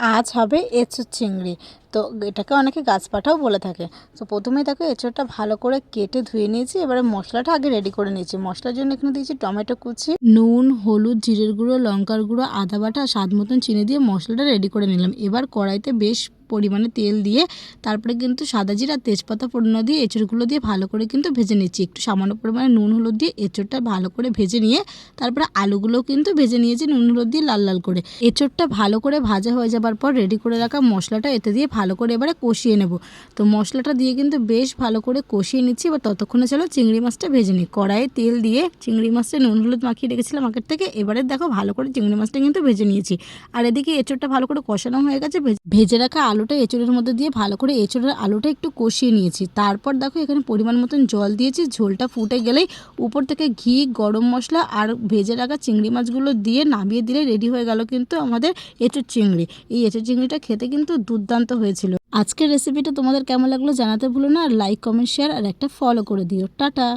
আজ হবে এঁচোড় চিংড়ি। তো এটাকে অনেকে গাছপাঠাও বলে থাকে। তো প্রথমেই দেখো এঁচোড়টা ভালো করে কেটে ধুয়ে নিয়েছি। এবারে মশলাটা আগে রেডি করে নিয়েছি। মশলার জন্য এখানে দিয়েছি টমেটো কুচি, নুন, হলুদ, জিরের গুঁড়ো, লঙ্কার গুঁড়ো, আদা বাটা আর স্বাদ মতন চিনি দিয়ে মশলাটা রেডি করে নিলাম। এবার কড়াইতে বেশ পরিমাণে তেল দিয়ে তারপরে কিন্তু সাদা জিরা আর তেজপাতা ফোড়ন দিয়ে এঁচোড়গুলো দিয়ে ভালো করে কিন্তু ভেজে নিচ্ছি। একটু সামান্য পরিমাণে নুন হলুদ দিয়ে এঁচোড়টা ভালো করে ভেজে নিয়ে তারপরে আলুগুলোও কিন্তু ভেজে নিয়েছি নুন হলুদ দিয়ে লাল লাল করে। এঁচোড়টা ভালো করে ভাজা হয়ে যাবার পর রেডি করে রাখা মশলাটা এতে দিয়ে ভালো করে এবারে কষিয়ে নেব। তো মশলাটা দিয়ে কিন্তু বেশ ভালো করে কষিয়ে নিচ্ছি। এবার ততক্ষণে চলো চিংড়ি মাছটা ভেজে নিই। কড়াইয়ে তেল দিয়ে চিংড়ি মাছটা নুন হলুদ মাখিয়ে রেখেছিলাম আগের থেকে। এবারে দেখো ভালো করে চিংড়ি মাছটা কিন্তু ভেজে নিয়েছি। আর এদিকে এঁচোড়টা ভালো করে কষানো হয়ে গেছে। ভেজে রাখা আলুটা এঁচোড়ের মধ্যে দিয়ে ভালো করে এঁচোড়ের আলুটা একটু কষিয়ে নিয়েছি। তারপর দেখো এখানে পরিমাণ মতন জল দিয়েছি। ঝোলটা ফুটে গেলেই উপর থেকে ঘি, গরম মশলা আর ভেজে রাখা চিংড়ি মাছগুলো দিয়ে নামিয়ে দিলে রেডি হয়ে গেল কিন্তু আমাদের এঁচোড় চিংড়ি। এই এঁচোড় চিংড়িটা খেতে কিন্তু দুর্দান্ত হয়েছিল। আজকের রেসিপিটা তোমাদের কেমন লাগলো জানাতে ভুলো না। আর লাইক, কমেন্ট, শেয়ার আর একটা ফলো করে দিও। টাটা।